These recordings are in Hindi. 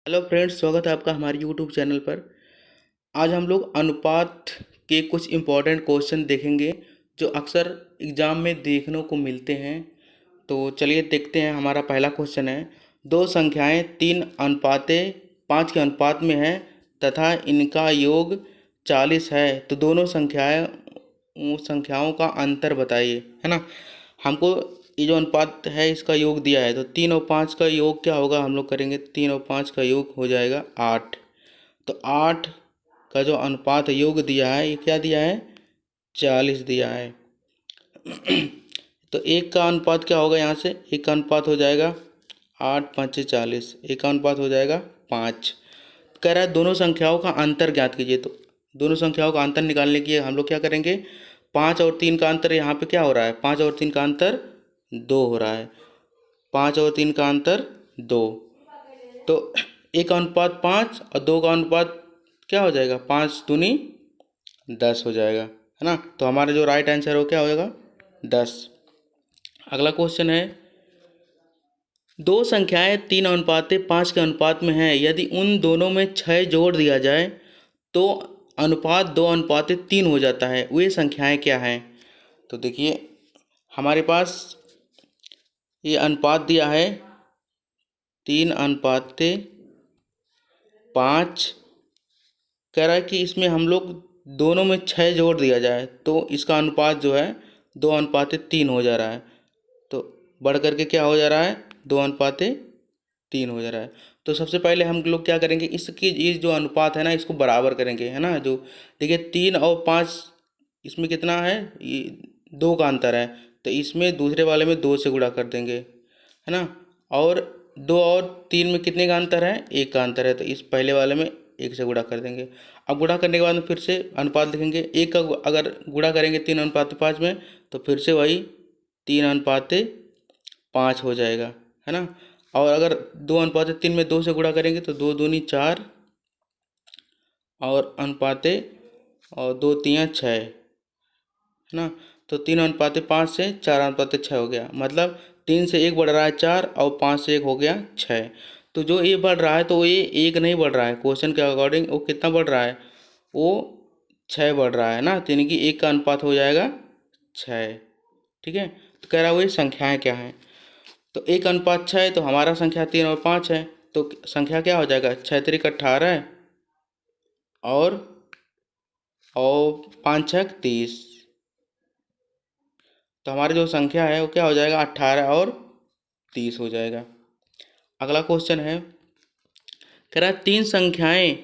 हेलो फ्रेंड्स, स्वागत है आपका हमारे यूट्यूब चैनल पर। आज हम लोग अनुपात के कुछ इम्पोर्टेंट क्वेश्चन देखेंगे जो अक्सर एग्ज़ाम में देखने को मिलते हैं। तो चलिए देखते हैं। हमारा पहला क्वेश्चन है, दो संख्याएं 3:5 के अनुपात में है तथा इनका योग 40 है, तो दोनों संख्याओं का अंतर बताइए, है ना। हमको ये जो अनुपात है इसका योग दिया है, तो 3 और 5 का योग क्या होगा, हम लोग करेंगे 3 और 5 का योग हो जाएगा 8। तो 8 का जो अनुपात योग दिया है ये क्या दिया है, 40 दिया है। तो एक का अनुपात क्या होगा, यहाँ से एक का अनुपात हो जाएगा 8×5=40, एक का अनुपात हो जाएगा 5। कह रहा है दोनों संख्याओं का अंतर ज्ञात कीजिए। तो दोनों संख्याओं का अंतर निकालने के लिए हम लोग क्या करेंगे, 5 और 3 का अंतर यहाँ पे क्या हो रहा है, 5 और 3 का अंतर 2 हो रहा है। 5 और 3 का अंतर 2, तो एक का अनुपात 5 और 2 का अनुपात क्या हो जाएगा, 5 दूनी 10 हो जाएगा, है ना। तो हमारा जो राइट आंसर है वो क्या होएगा, 10। अगला क्वेश्चन है, दो संख्याएं 3:5 के अनुपात में हैं, यदि उन दोनों में 6 जोड़ दिया जाए तो अनुपात 2:3 हो जाता है, वे संख्याएं क्या हैं। तो देखिए हमारे पास ये अनुपात दिया है 3:5। कह रहा है कि इसमें हम लोग दोनों में 6 जोड़ दिया जाए तो इसका अनुपात जो है 2:3 हो जा रहा है। तो बढ़ करके क्या हो जा रहा है, 2:3 हो जा रहा है। तो सबसे पहले हम लोग क्या करेंगे, इसकी ये जो अनुपात है ना इसको बराबर करेंगे, है ना। जो देखिए 3 और 5 इसमें कितना है, ये 2 का अंतर है, तो इसमें दूसरे वाले में 2 से गुणा कर देंगे, है ना। और 2 और 3 में कितने का अंतर है, 1 का अंतर है, तो इस पहले वाले में 1 से गुणा कर देंगे। अब गुणा करने के बाद में फिर से अनुपात लिखेंगे, 1 का अगर गुणा करेंगे 3:5 में तो फिर से वही 3:5 हो जाएगा, है ना। और अगर 2:3 में 2 से गुणा करेंगे तो 2 दूनी 4 और अनुपाते और 2 3 6, है ना। तो 3:5 से 4:6 हो गया, मतलब 3 से 1 बढ़ रहा है 4 और 5 से 1 हो गया 6। तो जो ये बढ़ रहा है तो ये 1 नहीं बढ़ रहा है, क्वेश्चन के अकॉर्डिंग वो कितना बढ़ रहा है, वो 6 बढ़ रहा है ना। तो यानी कि 1 का अनुपात हो जाएगा 6, ठीक है। तो कह रहा है वही संख्याएं क्या हैं। तो 1:6 है, तो हमारा संख्या 3 और 5 है, तो संख्या क्या हो जाएगा, 6×3=18 और 5×6=30। तो हमारी जो संख्या है वो क्या हो जाएगा, 18 और 30 हो जाएगा। अगला क्वेश्चन है, कह रहा है तीन संख्याएं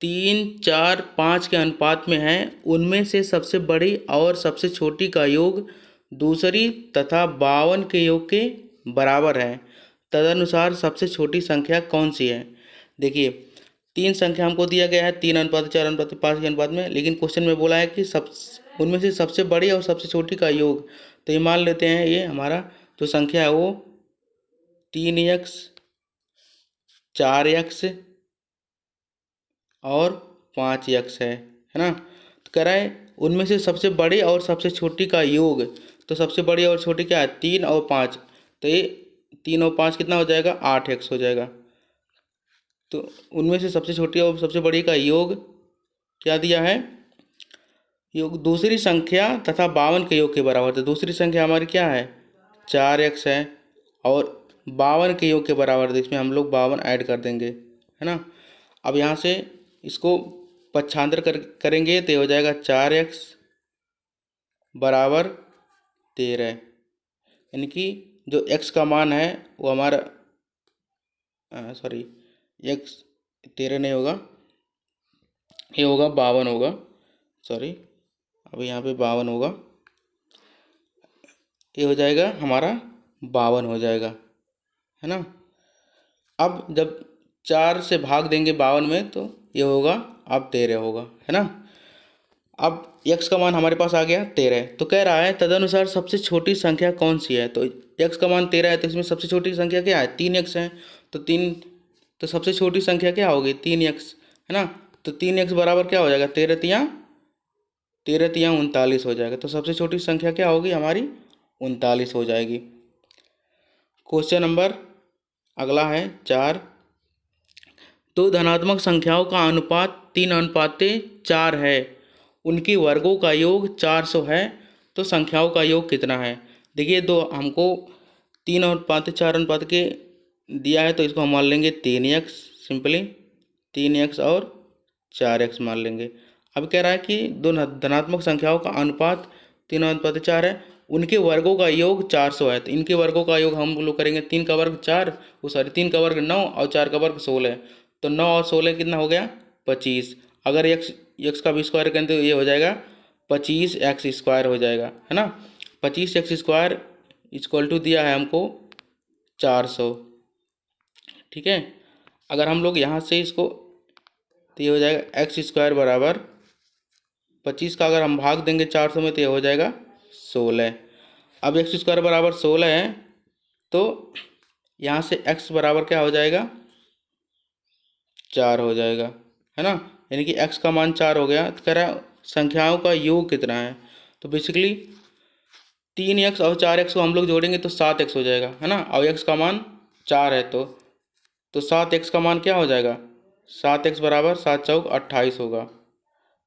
3, 4, 5 के अनुपात में हैं, उनमें से सबसे बड़ी और सबसे छोटी का योग दूसरी तथा 52 के योग के बराबर है, तदनुसार सबसे छोटी संख्या कौन सी है। देखिए तीन संख्या हमको दिया गया है 3:4:5 के अनुपात में, लेकिन क्वेश्चन में बोला है कि सब उनमें से सबसे बड़ी और सबसे छोटी का योग। तो ये मान लेते हैं ये हमारा जो संख्या है वो 3x 4x और 5x है ना। तो कह रहा है उनमें से सबसे बड़ी और सबसे छोटी का योग। तो सबसे बड़ी और छोटी क्या है, 3 और 5, तो ये 3 और 5 कितना हो जाएगा, 8x हो जाएगा। तो उनमें से सबसे छोटी और सबसे बड़ी का योग क्या दिया है, योग दूसरी संख्या तथा 52 के योग के बराबर। तो दूसरी संख्या हमारी क्या है, 4x है, और 52 के योग के बराबर, तो इसमें हम लोग 52 ऐड कर देंगे, है ना। अब यहाँ से इसको पक्षांतर करेंगे तो ये हो जाएगा 4x बराबर 13, यानी कि जो x का मान है वो हमारा सॉरी x 13 नहीं होगा, ये होगा 52 होगा, सॉरी अभी यहाँ पे 52 होगा, ये हो जाएगा हमारा 52 हो जाएगा, है ना। अब जब 4 से भाग देंगे 52 में तो ये होगा अब 13 होगा, है ना। अब x का मान हमारे पास आ गया 13। तो कह रहा है तदनुसार सबसे छोटी संख्या कौन सी है। तो x का मान 13 है, तो इसमें सबसे छोटी संख्या क्या है, 3x है। तो 3, तो सबसे छोटी संख्या क्या होगी, 3x, है ना। तो 3x बराबर क्या हो जाएगा, 13×3=39 हो जाएगा। तो सबसे छोटी संख्या क्या होगी हमारी, 39 हो जाएगी। क्वेश्चन नंबर अगला है 4, तो धनात्मक संख्याओं का अनुपात 3:4 है, उनकी वर्गों का योग 400 है, तो संख्याओं का योग कितना है। देखिए दो हमको 3:4 के दिया है, तो इसको हम मान लेंगे 3x, सिंपली 3x और 4x मान लेंगे। अब कह रहा है कि दो धनात्मक संख्याओं का अनुपात 3:4 है, उनके वर्गों का योग 400 है, तो इनके वर्गों का योग हम लोग करेंगे 3 का वर्ग 4, वो सॉरी 3 का वर्ग 9 और 4 का वर्ग 16, तो 9 और 16 कितना हो गया 25। अगर x का भी स्क्वायर करें तो ये हो जाएगा 25x स्क्वायर हो जाएगा, है ना। 25x स्क्वायर इक्वल टू दिया है हमको 400, ठीक है। अगर हम लोग यहाँ से इसको, तो ये हो जाएगा x स्क्वायर बराबर 25 का अगर हम भाग देंगे 400 में तो ये हो जाएगा 16। अब x स्क्वायर बराबर 16 है, तो यहाँ से x बराबर क्या हो जाएगा 4 हो जाएगा, है ना। यानी कि x का मान 4 हो गया। तो कह रहा है संख्याओं का योग कितना है, तो बेसिकली 3x और 4x को हम लोग जोड़ेंगे तो 7x हो जाएगा, है ना। और x का मान 4 है, तो 7x का मान क्या हो जाएगा 7x बराबर 7 चौक 28 होगा, है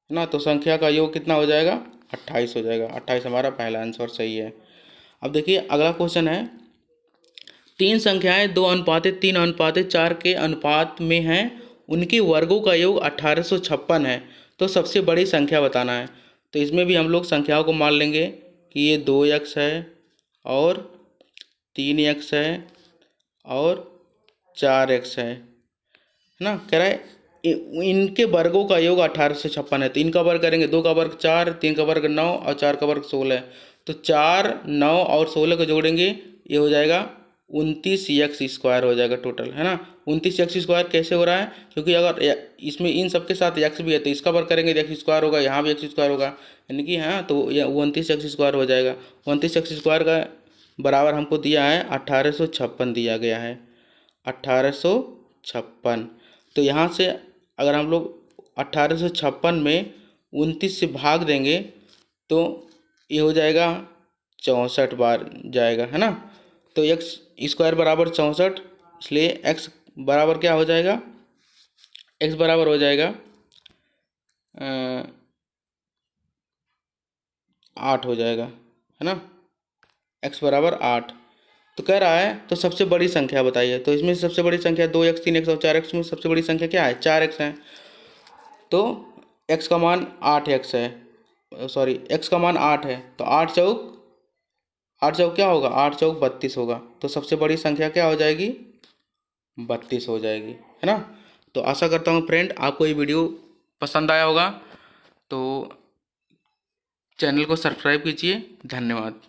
ना। तो संख्या का योग कितना हो जाएगा 28 हो जाएगा। 28 हमारा पहला आंसर सही है। अब देखिए अगला क्वेश्चन है, तीन संख्याएं 2:3:4 के अनुपात में हैं, उनके वर्गों का योग 1856 है, तो सबसे बड़ी संख्या बताना है। तो इसमें भी हम लोग संख्याओं को मान लेंगे कि ये 2x है और 3x है और 4x है ना। कह रहा है इनके वर्गों का योग 1856 है, तो इनका वर्ग करेंगे, 2 का वर्ग 4, 3 का वर्ग 9 और 4 का वर्ग 16, तो 4, 9 और 16 को जोड़ेंगे ये हो जाएगा 29x स्क्वायर हो जाएगा टोटल, है ना। 29x स्क्वायर कैसे हो रहा है, क्योंकि अगर इसमें इन सब के साथ x भी है तो इसका वर्ग करेंगे तो x स्क्वायर होगा, यहाँ भी x स्क्वायर होगा, यानी कि हाँ तो ये 29x स्क्वायर हो जाएगा। 29x स्क्वायर का बराबर हमको दिया है 1856 दिया गया है, 1856। तो यहाँ से अगर हम लोग 1856 में 29 से भाग देंगे तो ये हो जाएगा 64 बार जाएगा, है ना। तो x स्क्वायर बराबर 64, इसलिए x बराबर क्या हो जाएगा, x बराबर हो जाएगा 8 हो जाएगा, है ना। x बराबर 8। तो कह रहा है तो सबसे बड़ी संख्या बताइए, तो इसमें सबसे बड़ी संख्या 2x 3x और 4x में सबसे बड़ी संख्या क्या है 4x है, तो x का मान 8x है, सॉरी x का मान 8 है, तो 8 चौक क्या होगा 8 चौक 32 होगा, तो सबसे बड़ी संख्या क्या हो जाएगी 32 हो जाएगी, है ना। तो आशा करता हूँ फ्रेंड आपको ये वीडियो पसंद आया होगा, तो चैनल को सब्सक्राइब कीजिए। धन्यवाद।